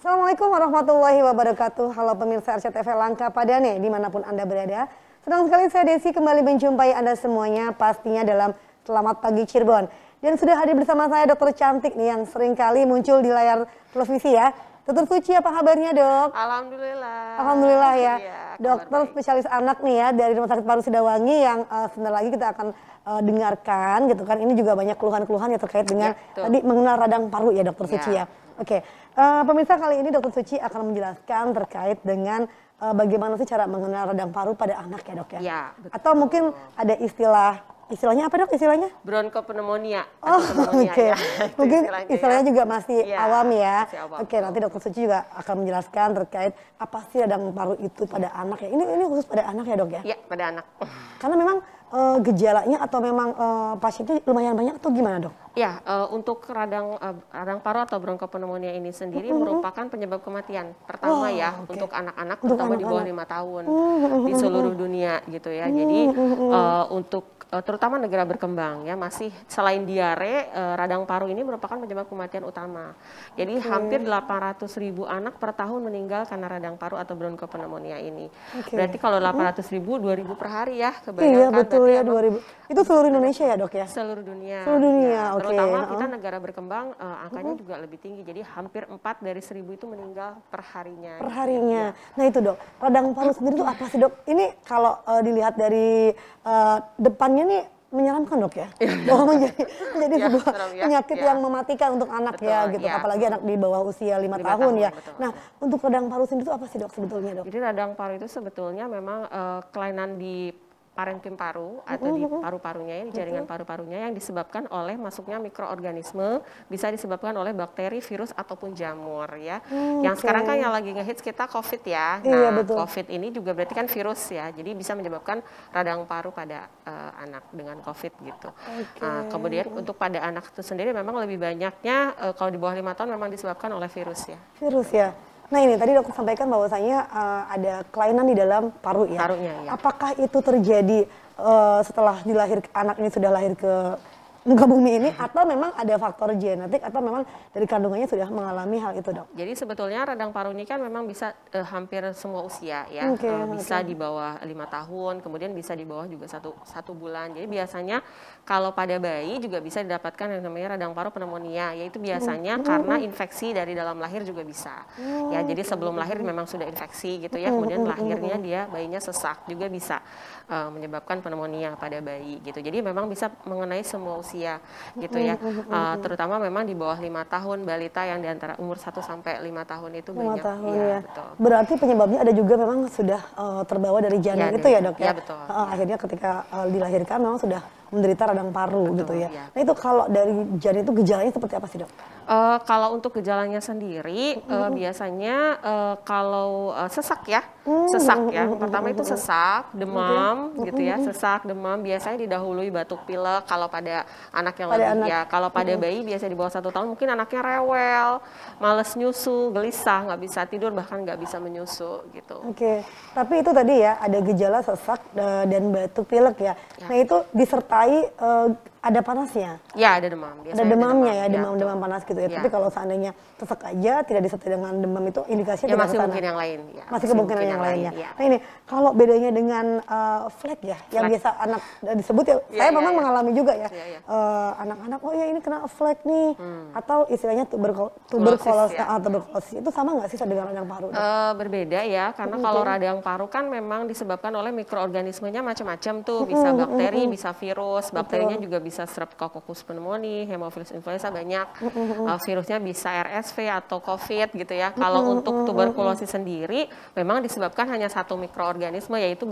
Assalamualaikum warahmatullahi wabarakatuh. Halo pemirsa RCTV Langka Padane dimanapun Anda berada. Senang sekali saya Desi kembali menjumpai Anda semuanya pastinya dalam Selamat Pagi Cirebon. Dan sudah hadir bersama saya dokter cantik nih yang sering kali muncul di layar televisi ya. Dokter Suci, apa kabarnya dok? Alhamdulillah. Alhamdulillah ya. Iya, dokter spesialis anak nih ya dari Rumah Sakit Paru Sidawangi yang sebentar lagi kita akan dengarkan gitu kan. Ini juga banyak keluhan-keluhan yang terkait dengan tadi mengenal radang paru ya dokter Suci ya. Oke, pemirsa kali ini dokter Suci akan menjelaskan terkait dengan bagaimana sih cara mengenal radang paru pada anak ya dok ya. Ya, betul. Atau mungkin ada istilahnya apa dok istilahnya? Bronkopneumonia. Oh oke, ya. mungkin istilahnya juga masih awam ya. Masih awam. Oke, nanti dokter Suci juga akan menjelaskan terkait apa sih radang paru itu pada anak ya. Ini khusus pada anak ya dok ya? Iya, pada anak. Karena memang gejalanya atau memang pasiennya lumayan banyak atau gimana dok? Ya, untuk radang paru atau bronkopneumonia ini sendiri merupakan penyebab kematian pertama untuk anak-anak terutama di bawah 5 tahun di seluruh dunia gitu ya. Jadi untuk terutama negara berkembang ya masih selain diare, radang paru ini merupakan penyebab kematian utama. Jadi hampir 800.000 anak per tahun meninggal karena radang paru atau bronkopneumonia ini. Berarti kalau 800.000, 2.000 per hari ya kebayangkan. Iya betul ya 2.000. Itu seluruh Indonesia ya dok ya? Seluruh dunia. Seluruh dunia, ya, oke. Terutama kita negara berkembang angkanya juga lebih tinggi. Jadi hampir 4 dari 1.000 itu meninggal per harinya. Per harinya. Nah itu dok, radang paru sendiri itu apa sih dok? Ini kalau dilihat dari depannya nih menyeramkan dok ya, bahwa menjadi sebuah penyakit yang mematikan untuk anak ya gitu, apalagi anak di bawah usia 5 tahun ya. Betul. Nah untuk radang paru sendiri itu apa sih dok sebetulnya dok? Jadi radang paru itu sebetulnya memang kelainan di parenkim paru atau di paru-parunya ya, di jaringan paru-parunya yang disebabkan oleh masuknya mikroorganisme, bisa disebabkan oleh bakteri, virus ataupun jamur ya. Yang sekarang kan yang lagi ngehits kita COVID ya. Nah, COVID ini juga berarti kan virus ya. Jadi bisa menyebabkan radang paru pada anak dengan COVID gitu. Kemudian untuk pada anak itu sendiri memang lebih banyaknya kalau di bawah 5 tahun memang disebabkan oleh virus ya. Virus ya. Nah ini tadi dokter sampaikan bahwasanya ada kelainan di dalam paru ya. Parunya ya. Apakah itu terjadi setelah anak ini sudah lahir ke muka bumi ini atau memang ada faktor genetik atau memang dari kandungannya sudah mengalami hal itu dok? Jadi sebetulnya radang paru ini kan memang bisa hampir semua usia ya, bisa di bawah 5 tahun, kemudian bisa di bawah juga satu bulan. Jadi biasanya kalau pada bayi juga bisa didapatkan yang namanya radang paru pneumonia, yaitu biasanya karena infeksi dari dalam lahir juga bisa. Ya jadi sebelum lahir memang sudah infeksi gitu ya, kemudian lahirnya bayinya sesak juga bisa menyebabkan pneumonia pada bayi gitu. Jadi memang bisa mengenai semua usia gitu ya, terutama memang di bawah 5 tahun balita yang di antara umur 1 sampai 5 tahun itu 5 banyak tahun ya. Betul. Berarti penyebabnya ada juga memang sudah terbawa dari janin itu ya dok ya? Iya betul. Akhirnya ketika dilahirkan memang sudah menderita radang paru gitu ya. Nah itu kalau dari janin itu gejalanya seperti apa sih dok? Kalau untuk gejalanya sendiri biasanya kalau sesak ya, pertama itu sesak, demam gitu ya, sesak, demam, biasanya didahului batuk pilek kalau pada anak yang lebih ya. Kalau pada bayi biasanya di bawah 1 tahun mungkin anaknya rewel, males nyusu, gelisah, nggak bisa tidur, bahkan nggak bisa menyusu gitu. Oke, tapi itu tadi ya ada gejala sesak dan batuk pilek ya. Nah itu disertai ada panasnya? Ya ada demam. Ada demamnya ya, demam panas gitu ya. Tapi kalau seandainya sesak aja tidak disertai dengan demam itu indikasinya masih mungkin yang lain. Ya, masih kemungkinan yang lainnya. Nah ini kalau bedanya dengan flek ya, yang biasa anak disebut ya, saya memang mengalami juga ya. Anak-anak oh ya ini kena flek nih, atau istilahnya tuberkulosis itu sama nggak sih dengan radang paru? Berbeda ya, karena kalau radang paru kan memang disebabkan oleh mikroorganismenya macam-macam tuh, bisa bakteri, bisa virus, bakterinya juga bisa Streptococcus pneumoniae, Haemophilus influenza banyak, virusnya bisa RSV atau COVID gitu ya. Kalau untuk tuberkulosis sendiri memang disebabkan hanya satu mikroorganisme yaitu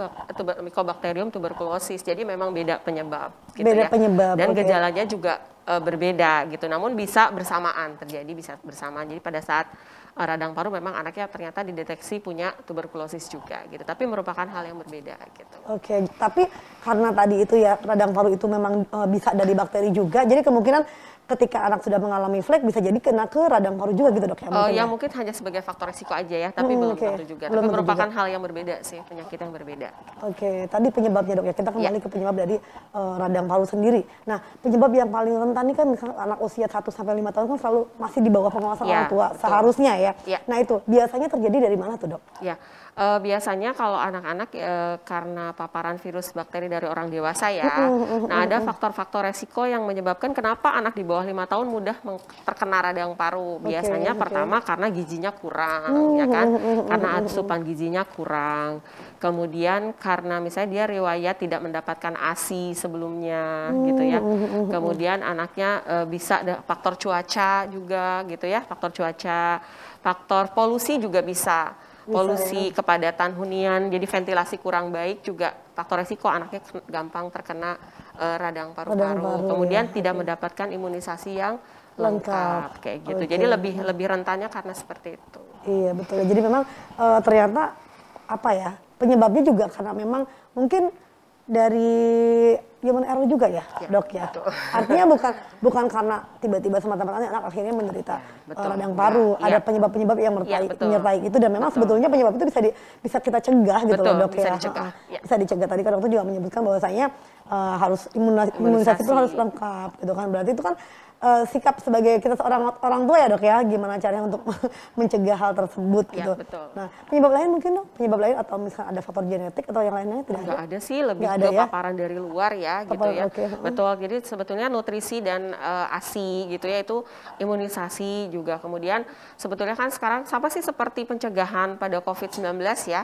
Mycobacterium tuberculosis. Jadi memang beda penyebab gitu ya. Dan gejalanya juga berbeda gitu. Namun bisa bersamaan terjadi, bisa bersamaan. Jadi pada saat radang paru memang anaknya ternyata dideteksi punya tuberkulosis juga gitu. Tapi merupakan hal yang berbeda gitu. Oke, tapi karena tadi itu ya radang paru itu memang bisa dari bakteri juga. Jadi kemungkinan ketika anak sudah mengalami flek bisa jadi kena ke radang paru juga gitu dok ya? Mungkin ya mungkin hanya sebagai faktor risiko aja ya, tapi belum tentu juga. Tapi merupakan hal yang berbeda sih, penyakit yang berbeda. Oke, tadi penyebabnya dok ya, kita kembali ke penyebab dari radang paru sendiri. Nah, penyebab yang paling rentan ini kan misalnya anak usia 1 sampai 5 tahun kan selalu masih di bawah pengawasan orang tua, seharusnya ya. Nah itu, biasanya terjadi dari mana tuh dok? Ya, biasanya kalau anak-anak karena paparan virus bakteri dari orang dewasa ya. Nah, ada faktor-faktor resiko yang menyebabkan kenapa anak di bawah 5 tahun mudah terkena radang paru. Biasanya pertama karena gizinya kurang, ya kan? Karena asupan gizinya kurang. Kemudian karena misalnya dia riwayat tidak mendapatkan ASI sebelumnya gitu ya. Kemudian anaknya bisa ada faktor cuaca juga gitu ya, faktor cuaca, faktor polusi juga bisa. Polusi, kepadatan hunian, jadi ventilasi kurang baik juga faktor resiko anaknya gampang terkena radang paru-paru. Kemudian tidak mendapatkan imunisasi yang lengkap kayak gitu. Jadi lebih rentannya karena seperti itu. Iya betul. Jadi memang ternyata apa ya, penyebabnya juga karena memang mungkin dari human error juga ya, dok ya. Betul. Artinya bukan karena tiba-tiba semata-mata anak akhirnya menderita radang paru. Ada penyebab-penyebab yang menyertai itu, dan memang sebetulnya penyebab itu bisa kita cegah gitu loh dok ya. Bisa dicegah. Tadi kan dokter juga menyebutkan bahwasanya harus imunisasi itu harus lengkap gitu kan. Berarti itu kan sikap sebagai kita seorang orang tua ya dok ya, gimana caranya untuk mencegah hal tersebut gitu. Betul. Nah penyebab lain mungkin dok, penyebab lain atau misalnya ada faktor genetik atau yang lainnya tidak ada? Nggak ada sih, lebih ke paparan dari luar ya gitu ya. Betul, jadi sebetulnya nutrisi dan ASI gitu ya, itu imunisasi juga. Kemudian sebetulnya kan sekarang sama sih seperti pencegahan pada COVID-19 ya.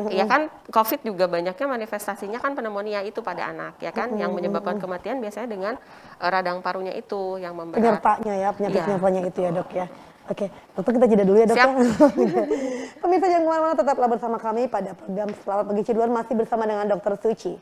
Ya kan COVID juga banyaknya manifestasinya kan pneumonia itu pada anak ya kan, yang menyebabkan kematian biasanya dengan radang parunya itu yang memberat. Penyertanya ya, penyakit-penyertanya itu ya dok ya. Oke, dokter kita jeda dulu ya dok. Siap. Pemirsa jangan kemana-mana, tetaplah bersama kami pada program Selamat Pagi Ciduan, masih bersama dengan Dokter Suci.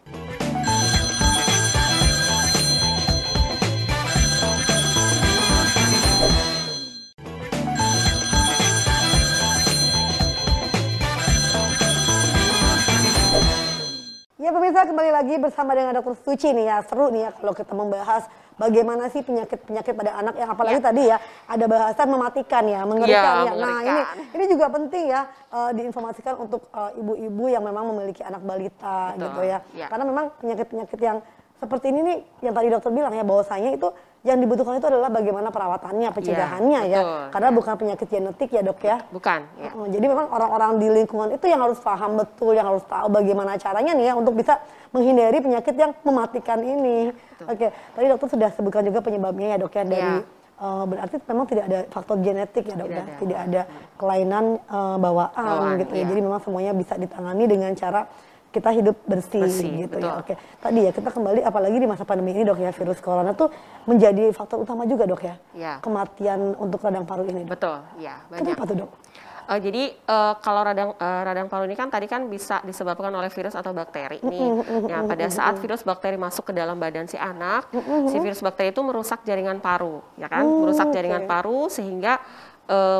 Ya pemirsa, kembali lagi bersama dengan Dokter Suci nih ya. Seru nih ya kalau kita membahas bagaimana sih penyakit-penyakit pada anak, yang apalagi tadi ya ada bahasan mematikan ya, mengerikan ya. Nah ini juga penting ya diinformasikan untuk ibu-ibu yang memang memiliki anak balita gitu ya. Karena memang penyakit-penyakit yang seperti ini nih, yang tadi dokter bilang ya, bahwasanya itu yang dibutuhkan itu adalah bagaimana perawatannya, pencegahannya ya. Karena bukan penyakit genetik ya dok ya. Bukan. Ya. Jadi memang orang-orang di lingkungan itu yang harus paham betul, yang harus tahu bagaimana caranya nih ya untuk bisa menghindari penyakit yang mematikan ini. Oke, tadi dokter sudah sebutkan juga penyebabnya ya dok ya, dari berarti memang tidak ada faktor genetik ya dok ya, tidak ada kelainan bawaan gitu ya. Jadi memang semuanya bisa ditangani dengan cara kita hidup bersih gitu ya. Oke, tadi ya kita kembali, apalagi di masa pandemi ini dok ya, virus corona tuh menjadi faktor utama juga dok ya, kematian untuk radang paru ini. Betul, ya banyak. Kenapa tuh dok? Jadi kalau radang paru ini kan tadi kan bisa disebabkan oleh virus atau bakteri nih. Nah, pada saat virus bakteri masuk ke dalam badan si anak, si virus bakteri itu merusak jaringan paru, ya kan? Merusak jaringan paru sehingga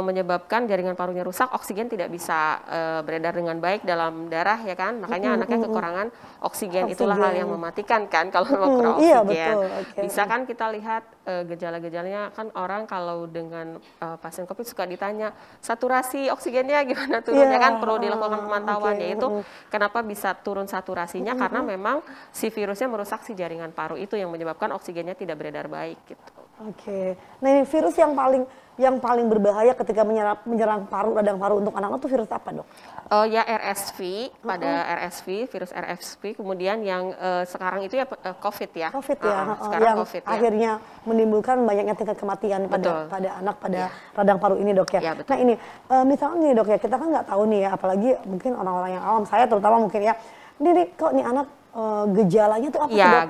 menyebabkan jaringan parunya rusak, oksigen tidak bisa beredar dengan baik dalam darah ya kan, makanya anaknya kekurangan oksigen. Itulah hal yang mematikan kan kalau kurang oksigen. Bisa kan kita lihat gejala-gejalanya kan, orang kalau dengan pasien COVID suka ditanya saturasi oksigennya gimana turunnya kan, perlu dilakukan pemantauan, yaitu kenapa bisa turun saturasinya karena memang si virusnya merusak si jaringan paru itu yang menyebabkan oksigennya tidak beredar baik gitu. Nah ini virus yang paling berbahaya ketika menyerang radang paru untuk anak-anak itu virus apa dok? Ya RSV, virus RSV, kemudian yang sekarang itu ya COVID ya. COVID ya, yang COVID, akhirnya menimbulkan banyaknya tingkat kematian pada anak pada radang paru ini dok ya. Nah ini misalnya nih dok ya, kita kan nggak tahu nih ya, apalagi mungkin orang-orang yang awam, saya terutama mungkin ya, ini kok nih anak gejalanya tuh apa sih dok?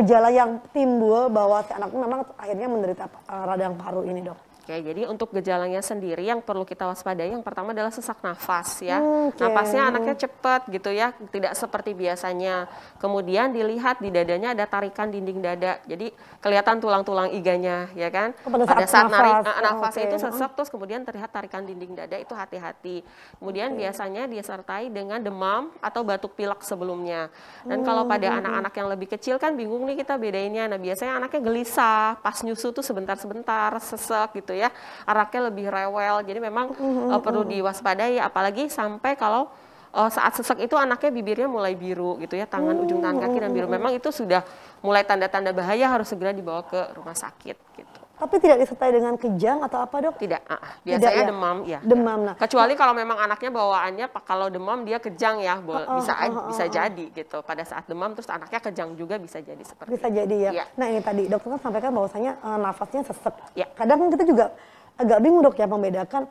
Gejala yang timbul bahwa si anak itu memang akhirnya menderita radang paru ini dok. Oke, jadi untuk gejalanya sendiri yang perlu kita waspadai yang pertama adalah sesak nafas ya. Napasnya anaknya cepat gitu ya, tidak seperti biasanya. Kemudian dilihat di dadanya ada tarikan dinding dada. Jadi kelihatan tulang-tulang iganya ya kan. Pada saat narik nafasnya itu sesak terus kemudian terlihat tarikan dinding dada, itu hati-hati. Kemudian biasanya disertai dengan demam atau batuk pilek sebelumnya. Dan kalau pada anak-anak yang lebih kecil kan bingung nih kita bedainnya. Nah, biasanya anaknya gelisah, pas nyusu tuh sebentar-sebentar sesek gitu ya, anaknya lebih rewel, jadi memang perlu diwaspadai, apalagi sampai kalau saat sesek itu anaknya bibirnya mulai biru gitu ya, ujung tangan kaki dan biru, memang itu sudah mulai tanda-tanda bahaya, harus segera dibawa ke rumah sakit gitu. Tapi tidak disertai dengan kejang atau apa dok? Tidak, biasanya tidak, ya? demam ya. Demam, nah. Kecuali kalau memang anaknya bawaannya, kalau demam dia kejang ya, bisa jadi gitu. Pada saat demam terus anaknya kejang juga bisa jadi seperti bisa itu. Jadi ya. Ya. Nah ini tadi dokter kan sampaikan bahwasanya nafasnya sesek. Ya. Kadang kita juga agak bingung dok ya membedakan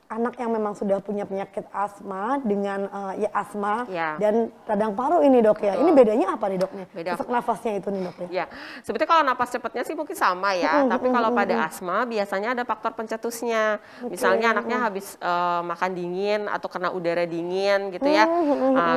anak yang memang sudah punya penyakit asma dengan asma dan radang paru ini dok ya. Ini bedanya apa nih doknya? Sesak nafasnya itu nih dok ya. Ya, sebetulnya kalau napas cepatnya sih mungkin sama ya. Tapi kalau pada asma biasanya ada faktor pencetusnya. Misalnya anaknya habis makan dingin atau kena udara dingin gitu ya.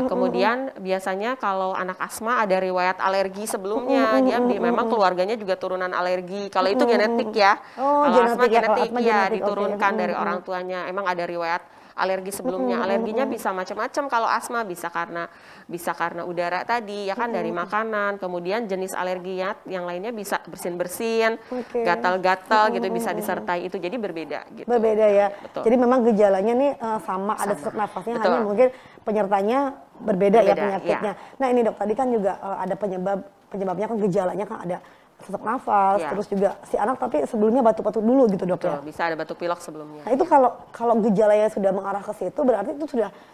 Kemudian biasanya kalau anak asma ada riwayat alergi sebelumnya. Dia memang keluarganya juga turunan alergi. Kalau itu genetik ya. Kalau asma genetik ya diturunkan dari orang tuanya. Emang ada riwayat alergi sebelumnya. Alerginya bisa macam-macam. Kalau asma bisa karena udara tadi ya kan, dari makanan. Kemudian jenis alerginya yang lainnya bisa bersin-bersin, gatal-gatal gitu, bisa disertai itu. Jadi berbeda gitu. Berbeda ya. Betul. Jadi memang gejalanya nih sama, ada sesak nafasnya, hanya mungkin penyertanya berbeda ya penyakitnya. Ya. Nah ini dok, tadi kan juga ada penyebabnya kan, gejalanya kan ada sesak nafas, terus juga si anak tapi sebelumnya batuk-batuk dulu gitu dok. Betul, ya. Bisa ada batuk pilek sebelumnya. Nah itu kalau gejalanya sudah mengarah ke situ berarti itu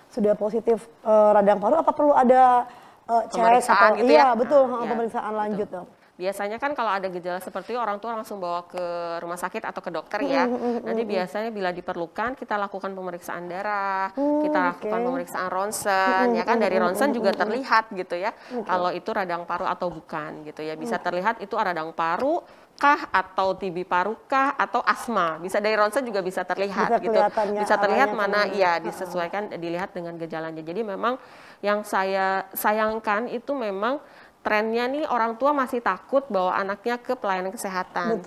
sudah positif radang paru, apa perlu ada cek atau gitu ya? Betul, pemeriksaan lanjut dok. Biasanya kan kalau ada gejala seperti itu orang tua langsung bawa ke rumah sakit atau ke dokter ya. Nanti biasanya bila diperlukan kita lakukan pemeriksaan darah, kita lakukan pemeriksaan ronsen, ya kan, dari ronsen juga terlihat gitu ya. Kalau itu radang paru atau bukan gitu ya. Bisa terlihat itu radang paru kah atau TB paru kah atau asma. Bisa dari ronsen juga bisa terlihat gitu. Bisa terlihat mana disesuaikan, dilihat dengan gejalanya. Jadi memang yang saya sayangkan itu memang trennya nih orang tua masih takut bawa anaknya ke pelayanan kesehatan.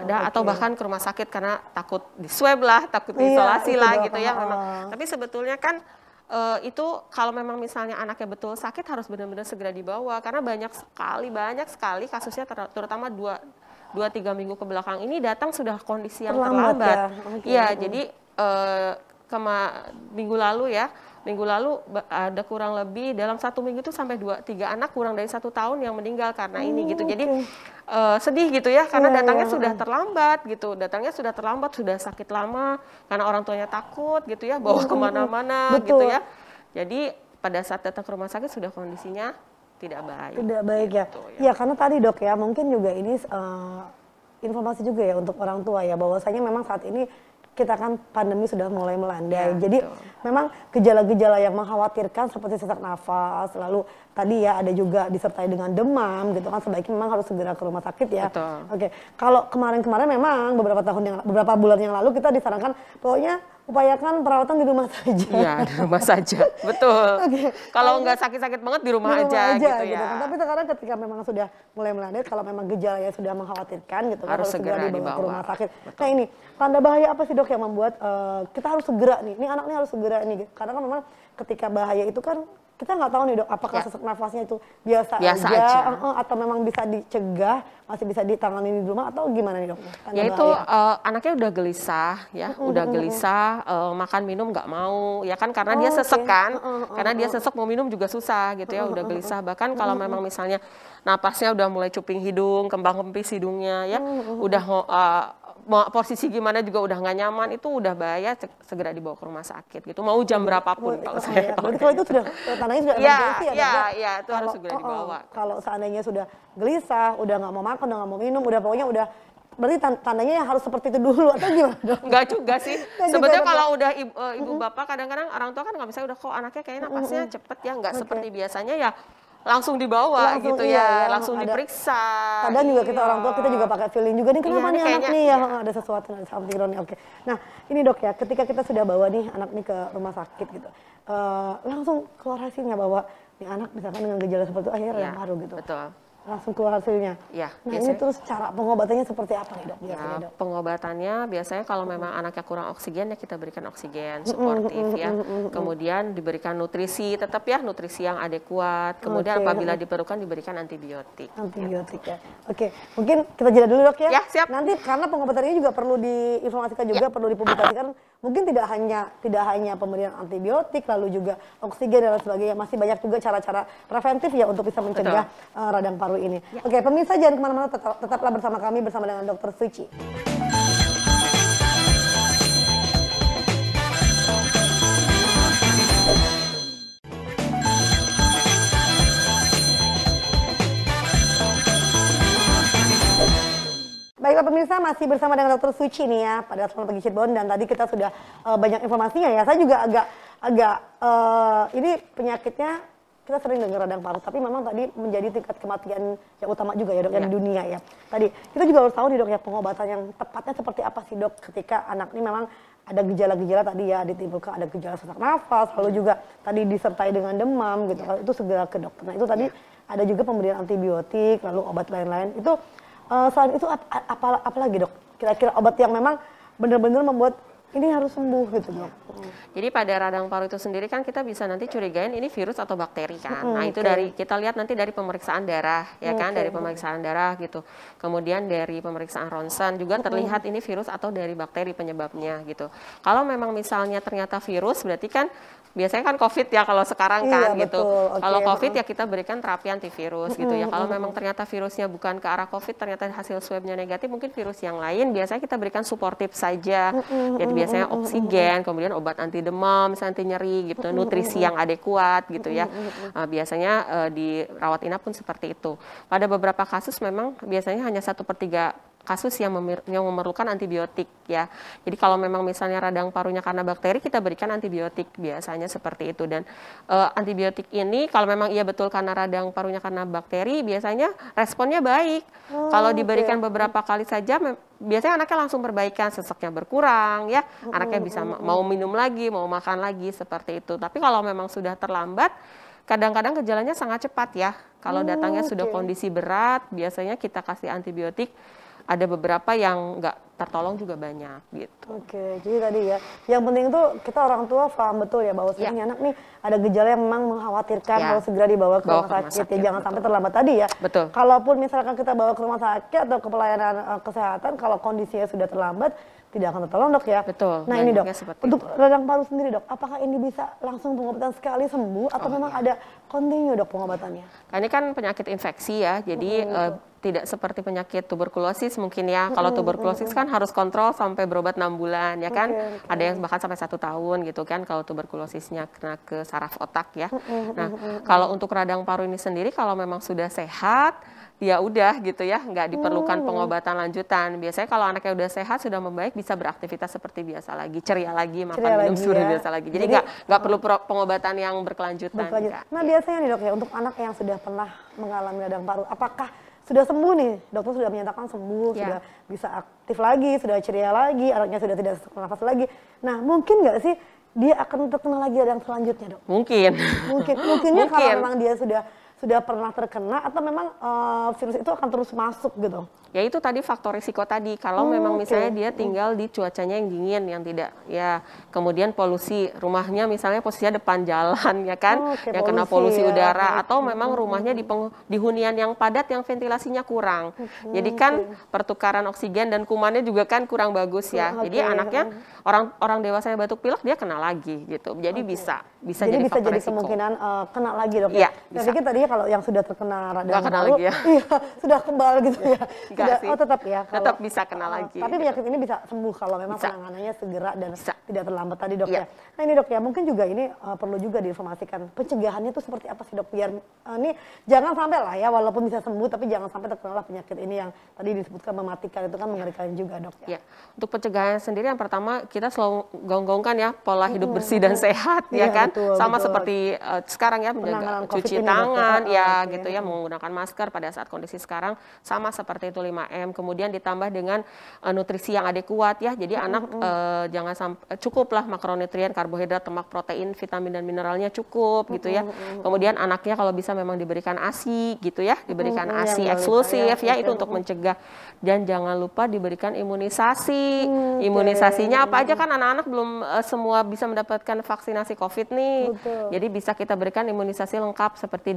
Atau bahkan ke rumah sakit karena takut di swab lah, takut diisolasi lah gitu ya. Memang. Tapi sebetulnya kan itu kalau memang misalnya anaknya betul sakit harus benar-benar segera dibawa, karena banyak sekali kasusnya, terutama 2-3 minggu ke belakang ini datang sudah kondisi yang terlambat. Iya, jadi minggu lalu ada kurang lebih dalam 1 minggu itu sampai 2-3 anak kurang dari 1 tahun yang meninggal karena ini gitu. Jadi sedih gitu ya, karena datangnya sudah terlambat gitu. Datangnya sudah terlambat, sudah sakit lama karena orang tuanya takut gitu ya, bawa kemana-mana gitu ya. Jadi pada saat datang ke rumah sakit sudah kondisinya tidak baik. Tidak baik gitu, ya. Ya karena tadi dok ya, mungkin juga ini informasi juga ya untuk orang tua ya, bahwasanya memang saat ini kita kan pandemi sudah mulai melandai. Jadi memang gejala-gejala yang mengkhawatirkan seperti sesak nafas, lalu tadi ya ada juga disertai dengan demam gitu kan, sebaiknya memang harus segera ke rumah sakit ya. Oke. Kalau kemarin-kemarin memang beberapa bulan yang lalu kita disarankan pokoknya upayakan perawatan di rumah saja. Iya, di rumah saja. Betul. Kalau nggak sakit-sakit banget di rumah aja gitu ya. Tapi sekarang ketika memang sudah mulai melandai, kalau memang gejalanya sudah mengkhawatirkan gitu, harus segera dibawa ke rumah sakit. Nah ini tanda bahaya apa sih dok yang membuat kita harus segera nih anak ini harus segera nih, karena kan memang ketika bahaya itu kan kita nggak tahu nih dok, apakah sesak nafasnya itu biasa aja. Atau memang bisa dicegah, masih bisa ditangani di rumah, atau gimana nih dok? Ya itu anaknya udah gelisah ya, makan minum nggak mau ya kan, karena dia sesek kan, karena dia sesek mau minum juga susah gitu ya, udah gelisah. Bahkan kalau memang misalnya napasnya udah mulai cuping hidung, kembang kempis hidungnya ya, udah posisi gimana juga udah nggak nyaman, itu udah bahaya, segera dibawa ke rumah sakit gitu, mau jam berapapun kalau saya tahu. Kalau itu sudah tandanya sudah emergency ya itu harus segera dibawa. Kalau seandainya sudah gelisah, udah nggak mau makan, udah nggak mau minum, pokoknya udah, berarti tandanya yang harus seperti itu dulu atau gimana dok? Enggak juga sih. Sebetulnya kalau udah ibu bapak, kadang-kadang orang tua kan nggak bisa, udah kok anaknya kayaknya napasnya cepet ya, nggak seperti biasanya ya. langsung dibawa langsung, gitu iya, ya, langsung diperiksa. Kadang juga kita orang tua kita juga pakai feeling juga nih, kenapa Iya, nih anak kayaknya, nih ya iya. ada sesuatu, ada something wrong nih. Oke. Nah ini dok ya, ketika kita sudah bawa nih anak nih ke rumah sakit gitu, langsung keluar hasilnya bahwa nih anak misalkan dengan gejala seperti itu akhirnya radang paru gitu. Betul. Langsung keluar hasilnya. Ya, Nah ini terus cara pengobatannya seperti apa nih dok? Biasanya, ya, dok? pengobatannya biasanya kalau memang anaknya kurang oksigen ya kita berikan oksigen suportif ya. Kemudian diberikan nutrisi, tetap ya nutrisi yang adekuat. Kemudian apabila diperlukan diberikan antibiotik. Antibiotik ya. Oke, mungkin kita jeda dulu dok ya. Ya, siap. Nanti karena pengobatannya juga perlu diinformasikan juga, perlu dipublikasikan. Mungkin tidak hanya pemberian antibiotik, lalu juga oksigen dan lain sebagainya. Masih banyak juga cara-cara preventif ya untuk bisa mencegah radang paru ini. Ya. Oke, pemirsa jangan kemana-mana, tetaplah bersama kami bersama dengan Dr. Suci. Baiklah pemirsa, masih bersama dengan Dr. Suci nih ya pada Selamat Pagi Cirebon, dan tadi kita sudah banyak informasinya ya. Saya juga agak ini penyakitnya kita sering dengar radang paru, tapi memang tadi menjadi tingkat kematian yang utama juga ya dok ya di dunia ya. Tadi kita juga harus tahu nih dok ya, pengobatan yang tepatnya seperti apa sih dok ketika anak ini memang ada gejala-gejala tadi ya, ditimbulkan ada gejala sesak nafas, lalu juga tadi disertai dengan demam gitu, itu segera ke dokter. Nah itu tadi ada juga pemberian antibiotik, lalu obat lain-lain. Itu selain itu apa lagi dok? Kira-kira obat yang memang benar-benar membuat ini harus sembuh gitu dok. Jadi pada radang paru itu sendiri kan kita bisa nanti curigain ini virus atau bakteri kan. Nah itu dari kita lihat nanti dari pemeriksaan darah ya kan, dari pemeriksaan darah gitu. Kemudian dari pemeriksaan ronsen juga terlihat ini virus atau dari bakteri penyebabnya gitu. Kalau memang misalnya ternyata virus berarti kan biasanya kan COVID ya kalau sekarang kan gitu. Kalau COVID ya kita berikan terapi antivirus gitu ya. Kalau memang ternyata virusnya bukan ke arah COVID, ternyata hasil swabnya negatif, mungkin virus yang lain biasanya kita berikan suportif saja. Jadi biasanya oksigen, kemudian obat anti demam, anti nyeri gitu, nutrisi yang adekuat gitu ya. Biasanya di rawat inap pun seperti itu. Pada beberapa kasus memang biasanya hanya 1/3 kasus yang memerlukan antibiotik ya. Jadi kalau memang misalnya radang parunya karena bakteri, kita berikan antibiotik biasanya seperti itu. Dan antibiotik ini kalau memang iya betul karena radang parunya karena bakteri, biasanya responnya baik. Kalau diberikan beberapa kali saja, biasanya anaknya langsung perbaikan, seseknya berkurang ya. Anaknya bisa mau minum lagi, mau makan lagi seperti itu. Tapi kalau memang sudah terlambat, kadang-kadang gejalanya sangat cepat ya. Kalau datangnya sudah kondisi berat, biasanya kita kasih antibiotik. Ada beberapa yang nggak tertolong juga banyak gitu. Oke, jadi tadi ya, yang penting itu kita orang tua paham betul ya bahwa ini anak nih ada gejala yang memang mengkhawatirkan, harus segera dibawa ke rumah sakit ya, jangan sampai terlambat tadi ya. Betul. Kalaupun misalkan kita bawa ke rumah sakit atau ke pelayanan kesehatan, kalau kondisinya sudah terlambat, tidak akan tertolong dok ya. Betul. Nah ini dok, untuk radang paru sendiri dok, apakah ini bisa langsung pengobatan sekali sembuh atau memang ada continue dok pengobatannya? Nah, ini kan penyakit infeksi ya, jadi tidak seperti penyakit tuberkulosis mungkin ya. Kalau tuberkulosis kan harus kontrol sampai berobat 6 bulan ya kan. Ada yang bahkan sampai 1 tahun gitu kan kalau tuberkulosisnya kena ke saraf otak ya. Nah, kalau untuk radang paru ini sendiri kalau memang sudah sehat, ya udah gitu ya, nggak diperlukan pengobatan lanjutan. Biasanya kalau anaknya udah sehat, sudah membaik, bisa beraktivitas seperti biasa lagi, ceria lagi, makan minum seperti biasa lagi. Jadi nggak perlu pengobatan yang berkelanjutan. Nah biasanya nih dok ya, untuk anak yang sudah pernah mengalami radang paru, apakah sudah sembuh nih, dokter sudah menyatakan sembuh, sudah bisa aktif lagi, sudah ceria lagi, anaknya sudah tidak sesak nafas lagi. Nah mungkin nggak sih dia akan terkena lagi radang selanjutnya dok? Mungkin. Mungkinnya kalau memang dia sudah pernah terkena atau memang virus itu akan terus masuk gitu? Ya itu tadi faktor risiko tadi. Kalau memang misalnya dia tinggal di cuacanya yang dingin, yang tidak ya, kemudian polusi rumahnya misalnya posisinya depan jalan ya kan, yang kena polusi udara, atau memang rumahnya di hunian yang padat yang ventilasinya kurang. Jadi kan pertukaran oksigen dan kumannya juga kan kurang bagus ya. Jadi anaknya orang dewasa yang batuk pilek dia kena lagi gitu. Jadi bisa jadi faktor risiko. Kemungkinan kena lagi dok ya. Saya pikir tadinya kalau yang sudah terkena radang paru, lagi ya. Iya, sudah kebal gitu ya. Sih. Tetap ya. Tetap bisa kena lagi. Tapi penyakit ini bisa sembuh kalau memang penanganannya segera dan tidak terlambat tadi dok ya. Nah ini dok ya, mungkin juga ini perlu juga diinformasikan pencegahannya itu seperti apa sih dok, biar ini jangan sampai lah ya, walaupun bisa sembuh tapi jangan sampai terkena penyakit ini yang tadi disebutkan mematikan, itu kan mengerikan juga dok ya. Untuk pencegahan sendiri yang pertama kita selalu gonggongkan ya pola hidup bersih dan sehat ya kan. Sama seperti sekarang ya, menjaga cuci tangan, aman ya gitu ya, menggunakan masker pada saat kondisi sekarang sama seperti itu 5M. Kemudian ditambah dengan nutrisi yang adekuat ya. Jadi anak jangan sampai cukuplah makronutrien, karbohidrat, lemak, protein, vitamin dan mineralnya cukup gitu ya. Kemudian anaknya kalau bisa memang diberikan ASI gitu ya, diberikan ASI eksklusif ya, itu untuk mencegah. Dan jangan lupa diberikan imunisasi. Imunisasinya apa aja kan anak-anak belum semua bisa mendapatkan vaksinasi COVID nih. Jadi bisa kita berikan imunisasi lengkap seperti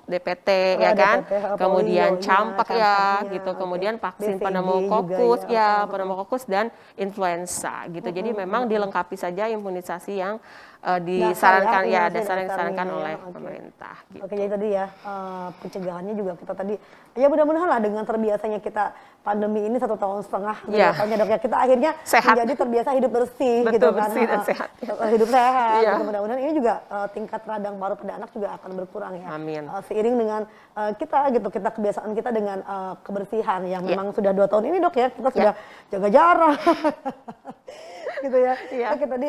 DPT ya kan, kemudian campak ya gitu, kemudian vaksin pneumokokus ya, pneumokokus dan influenza gitu. Jadi memang dilengkapi saja imunisasi yang disarankan ya, disarankan oleh pemerintah. Gitu. Oke, jadi tadi ya pencegahannya juga kita tadi ya mudah-mudahan lah dengan terbiasanya kita pandemi ini 1,5 tahun dok ya, kita akhirnya sehat. menjadi terbiasa hidup bersih. Betul, gitu kan, bersih dan sehat. Hidup sehat. Iya. Gitu. Mudah-mudahan ini juga tingkat radang paru pada anak juga akan berkurang ya. Amin. Seiring dengan kita kebiasaan kita dengan kebersihan yang memang sudah 2 tahun ini dok ya, kita sudah jaga jarak. Gitu ya. Oke, tadi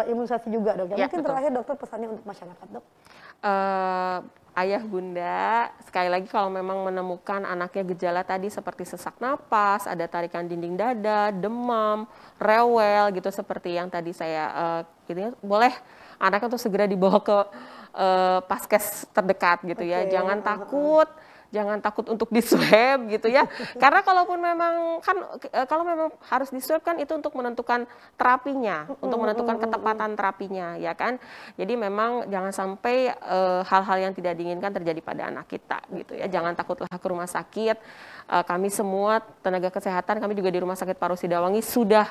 imunisasi juga dok ya. Mungkin terakhir dokter pesannya untuk masyarakat dok. Ayah bunda, sekali lagi kalau memang menemukan anaknya gejala tadi seperti sesak napas, ada tarikan dinding dada, demam, rewel gitu seperti yang tadi saya gitu ya, boleh anaknya tuh segera dibawa ke paskes terdekat gitu ya. Jangan takut untuk di-swab gitu ya. Karena kalaupun memang kan kalau memang harus di-swab kan itu untuk menentukan terapinya, untuk menentukan ketepatan terapinya ya kan. Jadi memang jangan sampai hal-hal yang tidak diinginkan terjadi pada anak kita gitu ya. Jangan takutlah ke rumah sakit. Kami semua tenaga kesehatan, kami juga di Rumah Sakit Paru Sidawangi sudah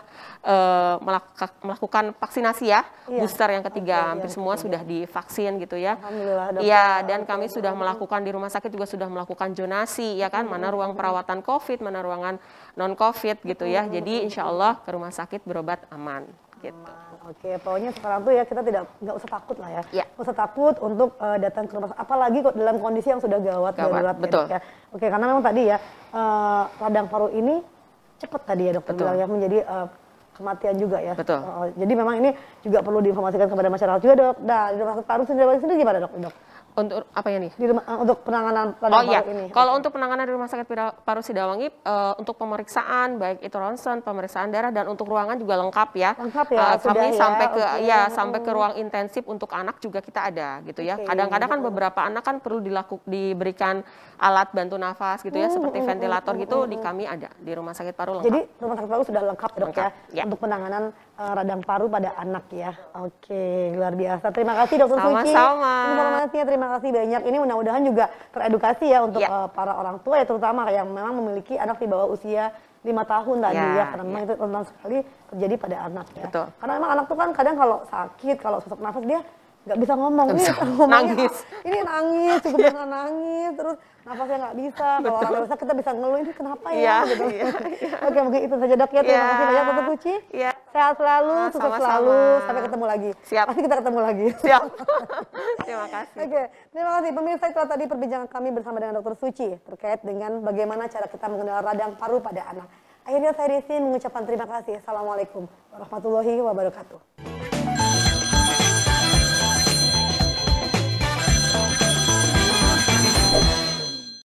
melakukan vaksinasi ya, booster yang ketiga, hampir semua sudah divaksin gitu ya. Iya, dan kami sudah melakukan di rumah sakit juga sudah melakukan zonasi ya kan, mana ruang perawatan COVID, mana ruangan non COVID gitu ya. Jadi insya Allah ke rumah sakit berobat aman gitu. Oke, pokoknya sekarang tuh ya kita nggak usah takut lah ya. Nggak usah takut untuk datang ke rumah sakit, apalagi kok dalam kondisi yang sudah gawat darurat. Betul. Ya. Oke, karena memang tadi ya radang paru ini cepat tadi ya dokter bilang ya, menjadi kematian juga ya. Betul. Jadi memang ini juga perlu diinformasikan kepada masyarakat juga dok. Nah, di Rumah Sakit Paru sendiri gimana dok? Untuk apa ya nih? Untuk penanganan radang paru ini. Kalau untuk penanganan di Rumah Sakit Paru Sidawangi, untuk pemeriksaan baik itu ronsen, pemeriksaan darah dan untuk ruangan juga lengkap ya. Lengkap ya. Kami sampai ke sampai ke ruang intensif untuk anak juga kita ada gitu ya. Kadang-kadang kan beberapa anak kan perlu diberikan alat bantu nafas gitu ya, seperti ventilator gitu di kami ada di Rumah Sakit Paru lengkap. Jadi Rumah Sakit Paru sudah lengkap ya dok ya untuk penanganan radang paru pada anak ya. Oke, luar biasa. Terima kasih dokter Suci. Sama-sama. Informasinya terima kasih banyak. Ini mudah-mudahan juga teredukasi ya untuk para orang tua ya, terutama yang memang memiliki anak di bawah usia 5 tahun tadi ya, karena memang itu rentan sekali terjadi pada anak ya. Betul. Karena memang anak tuh kan kadang kalau sakit, kalau sesak nafas dia nggak bisa ngomong, nangis. Ini nangis, cukup dengan nangis, terus nafasnya nggak bisa. Kalau orang dewasa kita bisa ngeluh, ini kenapa ya? Gitu. Oke, mungkin itu saja dok ya. Terima kasih banyak dokter Suci. Sehat selalu, sukses selalu. Sampai ketemu lagi. Siap. Pasti kita ketemu lagi. Siap. Terima kasih. Oke, terima kasih pemirsa. Itu tadi perbincangan kami bersama dengan dokter Suci terkait dengan bagaimana cara kita mengenal radang paru pada anak. Akhirnya saya di sini mengucapkan terima kasih. Assalamualaikum warahmatullahi wabarakatuh.